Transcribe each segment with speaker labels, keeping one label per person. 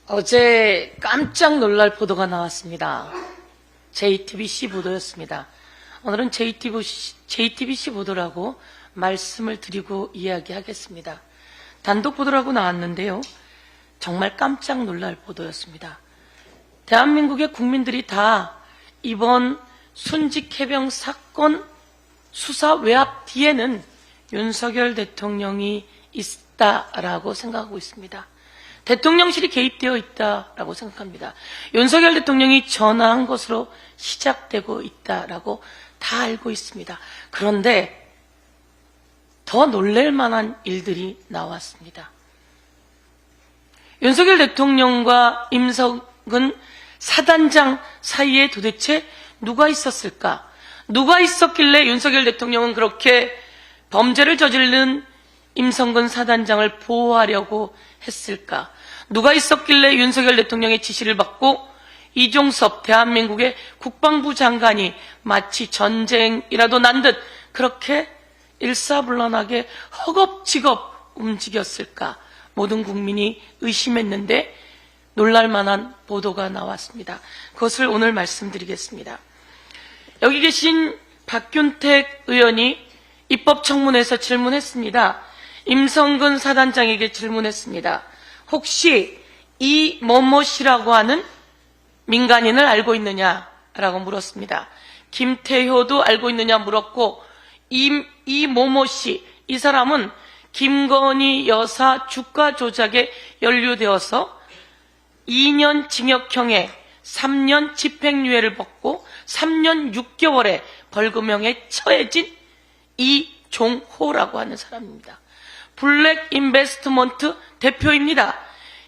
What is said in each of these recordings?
Speaker 1: 어제 깜짝 놀랄 보도가 나왔습니다. JTBC 보도였습니다. 오늘은 JTBC 보도라고 말씀을 드리고 이야기하겠습니다. 단독 보도라고 나왔는데요. 정말 깜짝 놀랄 보도였습니다. 대한민국의 국민들이 다 이번 순직 해병 사건 수사 외압 뒤에는 윤석열 대통령이 있다라고 생각하고 있습니다. 대통령실이 개입되어 있다라고 생각합니다. 윤석열 대통령이 전화한 것으로 시작되고 있다라고 다 알고 있습니다. 그런데 더 놀랄 만한 일들이 나왔습니다. 윤석열 대통령과 임성근 사단장 사이에 도대체 누가 있었을까? 누가 있었길래 윤석열 대통령은 그렇게 범죄를 저지른 임성근 사단장을 보호하려고 했을까? 누가 있었길래 윤석열 대통령의 지시를 받고 이종섭 대한민국의 국방부 장관이 마치 전쟁이라도 난 듯 그렇게 일사불란하게 허겁지겁 움직였을까? 모든 국민이 의심했는데 놀랄만한 보도가 나왔습니다. 그것을 오늘 말씀드리겠습니다. 여기 계신 박균택 의원이 입법청문회에서 질문했습니다. 임성근 사단장에게 질문했습니다. 혹시 이 뭐뭐 씨라고 하는 민간인을 알고 있느냐라고 물었습니다. 김태효도 알고 있느냐 물었고 이 뭐뭐 씨, 이 사람은 김건희 여사 주가 조작에 연루되어서 2년 징역형에 3년 집행유예를 받고 3년 6개월의 벌금형에 처해진 이종호라고 하는 사람입니다. 블랙 인베스트먼트 대표입니다.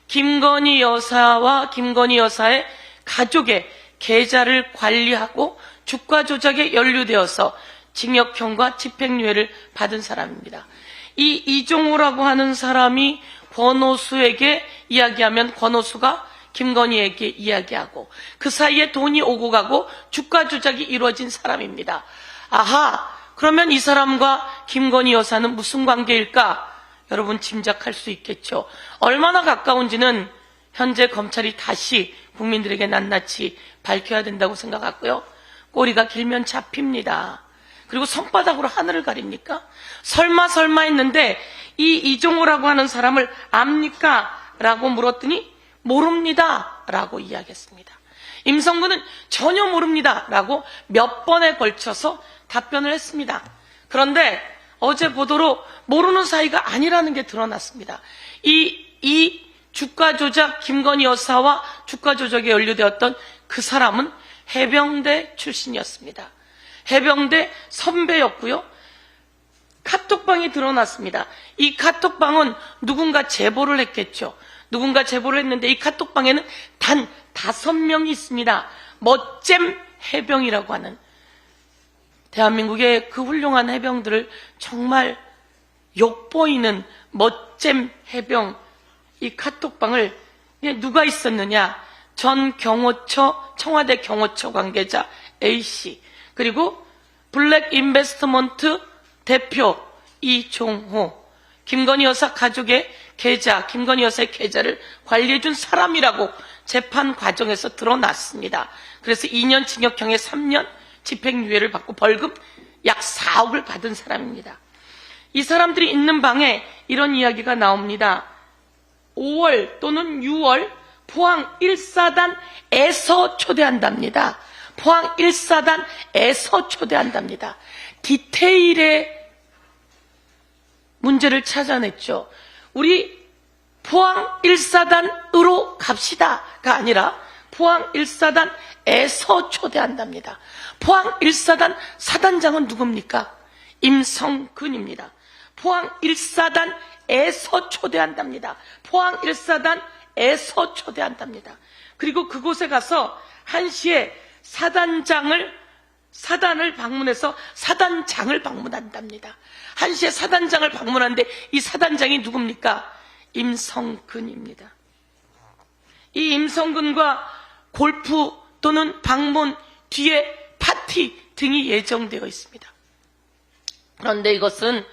Speaker 1: 김건희 여사와 김건희 여사의 가족의 계좌를 관리하고 주가 조작에 연루되어서 징역형과 집행유예를 받은 사람입니다. 이 이종호라고 하는 사람이 권오수에게 이야기하면 권오수가 김건희에게 이야기하고 그 사이에 돈이 오고 가고 주가 조작이 이루어진 사람입니다. 아하, 그러면 이 사람과 김건희 여사는 무슨 관계일까? 여러분 짐작할 수 있겠죠. 얼마나 가까운지는 현재 검찰이 다시 국민들에게 낱낱이 밝혀야 된다고 생각하고요. 꼬리가 길면 잡힙니다. 그리고 손바닥으로 하늘을 가립니까? 설마 했는데 이 이종호라고 하는 사람을 압니까? 라고 물었더니 모릅니다 라고 이야기했습니다. 임성근은 전혀 모릅니다 라고 몇 번에 걸쳐서 답변을 했습니다. 그런데 어제 보도로 모르는 사이가 아니라는 게 드러났습니다. 이 주가 조작, 김건희 여사와 주가 조작에 연루되었던 그 사람은 해병대 출신이었습니다. 해병대 선배였고요. 카톡방이 드러났습니다. 이 카톡방은 누군가 제보를 했겠죠. 누군가 제보를 했는데 이 카톡방에는 단 5명이 있습니다. 멋잼 해병이라고 하는 대한민국의 그 훌륭한 해병들을 정말 욕보이는 멋잼 해병 이 카톡방을 누가 있었느냐? 전 경호처 청와대 경호처 관계자 A씨 그리고 블랙 인베스트먼트 대표 이종호 김건희 여사 가족의 계좌 김건희 여사의 계좌를 관리해준 사람이라고 재판 과정에서 드러났습니다. 그래서 2년 징역형에 3년 집행유예를 받고 벌금 약 4억을 받은 사람입니다. 이 사람들이 있는 방에 이런 이야기가 나옵니다. 5월 또는 6월 포항 1사단에서 초대한답니다. 포항 1사단에서 초대한답니다. 디테일의 문제를 찾아냈죠. 우리 포항 1사단으로 갑시다가 아니라 포항 1사단에서 초대한답니다. 포항 1사단 사단장은 누굽니까? 임성근입니다. 포항 1사단에서 초대한답니다. 포항 1사단에서 초대한답니다. 그리고 그곳에 가서 1시에 사단을 방문해서 사단장을 방문한답니다. 1시에 사단장을 방문하는데 이 사단장이 누굽니까? 임성근입니다. 이 임성근과 골프 또는 방문 뒤에 파티 등이 예정되어 있습니다. 그런데 이것은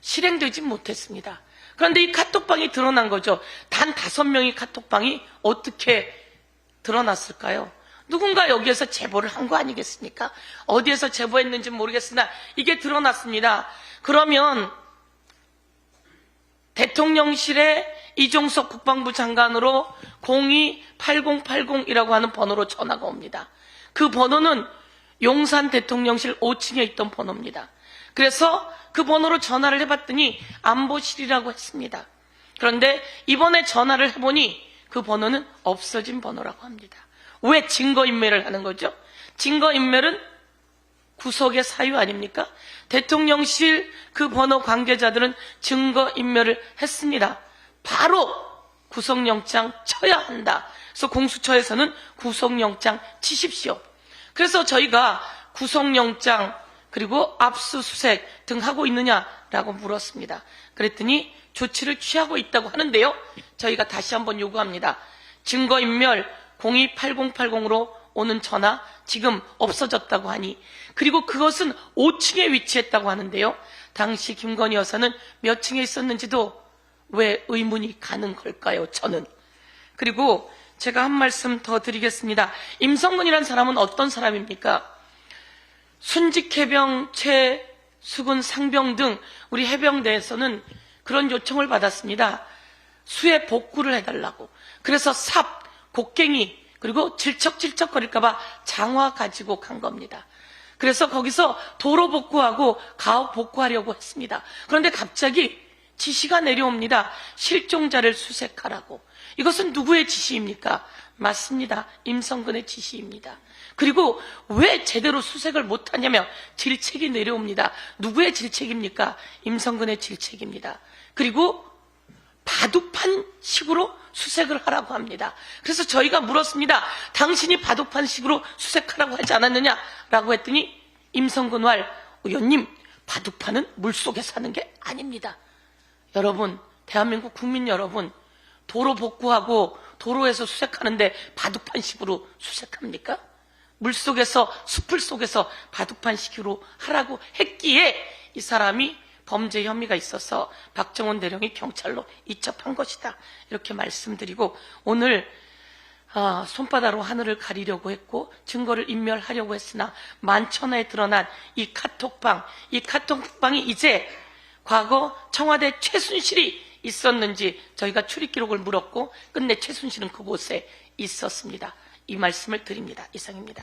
Speaker 1: 실행되지 못했습니다. 그런데 이 카톡방이 드러난 거죠. 단 5명의 카톡방이 어떻게 드러났을까요? 누군가 여기에서 제보를 한 거 아니겠습니까? 어디에서 제보했는지 모르겠으나 이게 드러났습니다. 그러면 대통령실에 이종석 국방부 장관으로 028080이라고 하는 번호로 전화가 옵니다. 그 번호는 용산 대통령실 5층에 있던 번호입니다. 그래서 그 번호로 전화를 해봤더니 안보실이라고 했습니다. 그런데 이번에 전화를 해보니 그 번호는 없어진 번호라고 합니다. 왜 증거인멸을 하는 거죠? 증거인멸은 구속의 사유 아닙니까? 대통령실 그 번호 관계자들은 증거인멸을 했습니다. 바로 구속영장 쳐야 한다. 그래서 공수처에서는 구속영장 치십시오. 그래서 저희가 구속영장 그리고 압수수색 등 하고 있느냐라고 물었습니다. 그랬더니 조치를 취하고 있다고 하는데요. 저희가 다시 한번 요구합니다. 증거인멸 028080으로 오는 전화 지금 없어졌다고 하니, 그리고 그것은 5층에 위치했다고 하는데요. 당시 김건희 여사는 몇 층에 있었는지도 왜 의문이 가는 걸까요? 저는. 그리고 제가 한 말씀 더 드리겠습니다. 임성근이라는 사람은 어떤 사람입니까? 순직해병, 최수근, 상병 등 우리 해병대에서는 그런 요청을 받았습니다. 수해 복구를 해달라고. 그래서 삽, 곡괭이, 그리고 질척질척거릴까봐 장화 가지고 간 겁니다. 그래서 거기서 도로 복구하고 가옥 복구하려고 했습니다. 그런데 갑자기 지시가 내려옵니다. 실종자를 수색하라고. 이것은 누구의 지시입니까? 맞습니다. 임성근의 지시입니다. 그리고 왜 제대로 수색을 못하냐면 질책이 내려옵니다. 누구의 질책입니까? 임성근의 질책입니다. 그리고 바둑판식으로 수색을 하라고 합니다. 그래서 저희가 물었습니다. 당신이 바둑판식으로 수색하라고 하지 않았느냐라고 했더니 임성근 왈 의원님, 바둑판은 물속에 사는 게 아닙니다. 여러분, 대한민국 국민 여러분, 도로 복구하고 도로에서 수색하는데 바둑판식으로 수색합니까? 물속에서, 숲을 속에서 바둑판식으로 하라고 했기에 이 사람이 범죄 혐의가 있어서 박정원 대령이 경찰로 이첩한 것이다. 이렇게 말씀드리고, 오늘 손바닥으로 하늘을 가리려고 했고 증거를 인멸하려고 했으나 만천하에 드러난 이 카톡방이 이제 과거 청와대 최순실이 있었는지 저희가 출입 기록을 물었고 끝내 최순실은 그곳에 있었습니다. 이 말씀을 드립니다. 이상입니다.